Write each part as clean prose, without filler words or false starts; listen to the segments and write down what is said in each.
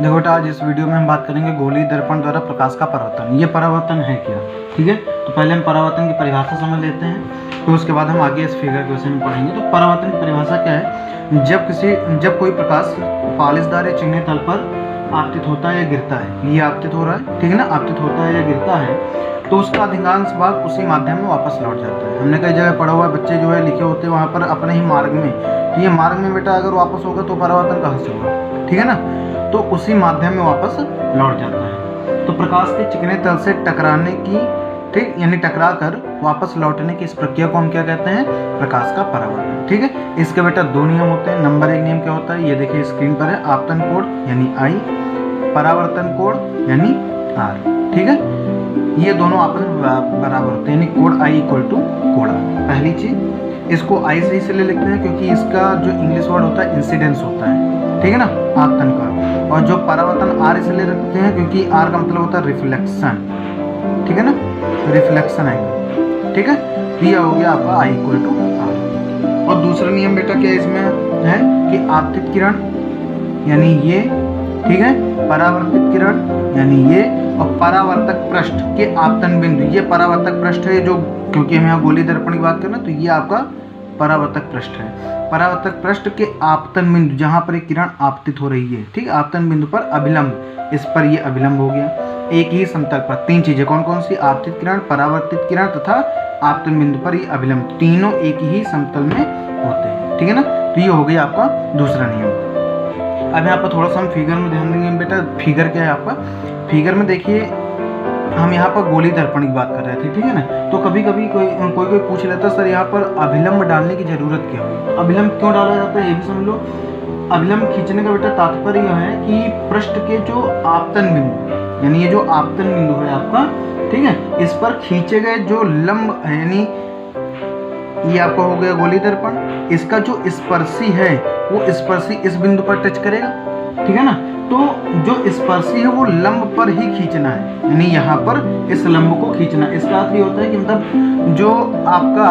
देखो बेटा, आज इस वीडियो में हम बात करेंगे गोलीय दर्पण द्वारा प्रकाश का परावर्तन। ये परावर्तन है क्या, ठीक है। तो पहले हम परावर्तन की परिभाषा समझ लेते हैं, तो उसके बाद हम आगे इस फिगर के विषय में पढ़ेंगे। तो परावर्तन की परिभाषा क्या है? जब कोई प्रकाश पालिशदार या चिकने तल पर आपतित होता है या गिरता है, ये आपतित हो रहा है, ठीक है ना, आपतित होता है या गिरता है, तो उसका अधिकांश भाग उसी माध्यम में वापस लौट जाता है। हमने कई जगह पढ़ा हुआ है, बच्चे जो है लिखे होते हैं वहाँ पर अपने ही मार्ग में, तो ये मार्ग में बेटा अगर वापस होगा तो परावर्तन कहाँ से होगा, ठीक है ना, तो उसी माध्यम में वापस लौट जाता है। तो प्रकाश के चिकने तल से टकराने की, ठीक, यानी टकरा कर वापस लौटने की इस प्रक्रिया को हम क्या कहते हैं? प्रकाश का परावर्तन, ठीक है। इसके बेटा दो नियम होते हैं। नंबर 1 नियम क्या होता है? ये देखिए स्क्रीन पर है, आपतन कोण यानी I, परावर्तन कोण यानी R, ठीक है। ये दोनों आपस में बराबर होते हैं, यानी कोण I इक्वल टू कोण R। पहली चीज, इसको I से इसलिए लिखते हैं क्योंकि इसका जो इंग्लिश वर्ड होता है इंसिडेंस होता है, ठीक है ना, आपतन का। और जो परावर्तन R इसलिए रखते हैं क्योंकि R का मतलब होता है रिफ्लेक्शन, ठीक है ना, रिफ्लेक्शन एंगल, ठीक है। दिया हो गया आपका I इक्वल टू R। और दूसरा नियम बेटा क्या इसमें है कि आपतित किरण यानी ये, ठीक है, परावर्तित किरण यानी ये, और परावर्तक पृष्ठ के आपतन बिंदु, ये परावर्तक पृष्ठ है जो, क्योंकि हम यहाँ गोलीय दर्पण की बात करें ना, तो ये आपका परावर्तक पृष्ठ है। परावर्तक पृष्ठ के आपतन बिंदु जहाँ पर एक किरण आपतित हो रही है, ठीक, आपतन बिंदु पर अभिलंब, इस पर ये अभिलंब हो गया। एक ही समतल पर तीन चीजें कौन कौन सी? आपतित किरण, परावर्तित किरण तथा आपतन बिंदु पर ये अभिलंब, तीनों एक ही समतल में होते हैं, ठीक है ना। तो ये हो गया आपका दूसरा नियम। अब यहाँ पर थोड़ा सा हम फिगर में ध्यान देंगे बेटा। फिगर क्या है आपका? फिगर में देखिए हम यहाँ पर गोलीय दर्पण की बात कर रहे थे, ठीक है ना। तो कभी कभी कोई पूछ लेता है, सर यहाँ पर अभिलंब डालने की जरूरत क्या हुई? अभिलंब क्यों डाला जाता है ये भी समझ लो। अभिलंब खींचने का बेटा तात्पर्य यह है कि पृष्ठ के जो आपतन बिंदु, यानी ये जो आपतन बिंदु है आपका, ठीक है, इस पर खींचे गए जो लंब, यानी ये आपका हो गया गोलीय दर्पण, इसका जो स्पर्शी है वो स्पर्शी इस बिंदु पर टच करेगा, ठीक है ना। तो जो स्पर्शी है वो लंब पर ही खींचना है, यानी यहाँ पर इस लंब को खींचना। इसका अर्थ ये होता है कि मतलब जो आपका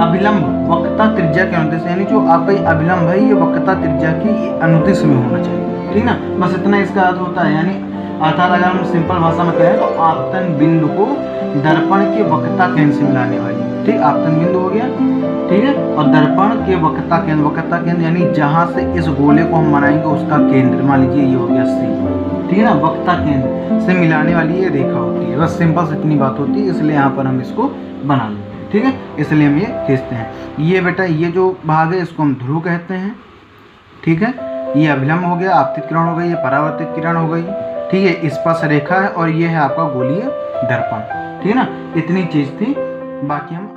अभिलंब वक्रता त्रिज्या के अनुदिश, यानी जो आपका अभिलंब है ये वक्रता त्रिज्या की अनुदिश में होना चाहिए, ठीक ना। बस इतना इसका अर्थ होता है। यानी अर्थात अगर हम सिंपल भाषा में कहें तो आपतन बिंदु को दर्पण के वक्रता केंद्र से मिलाने वाली, ठीक, आपतन बिंदु हो गया, ठीक है, और दर्पण के वक्रता केंद्र यानी जहां से इस गोले को हम बनाएंगे उसका केंद्र, मान लीजिए ये हो गया C, ठीक है ना, वक्रता केंद्र से मिलाने वाली ये रेखा होती है। बस सिंपल से इतनी बात होती है, इसलिए यहाँ पर हम इसको बना लेते हैं, ठीक है, इसलिए हम ये खींचते हैं। ये बेटा ये जो भाग है इसको हम ध्रुव कहते हैं, ठीक है। ये अभिलंब हो गया, आपतित किरण हो गई, ये परावर्तित किरण हो गई, ठीक है, स्पर्श रेखा है, और ये है आपका गोलीय दर्पण, ठीक है ना। इतनी चीज थी, बाकी हम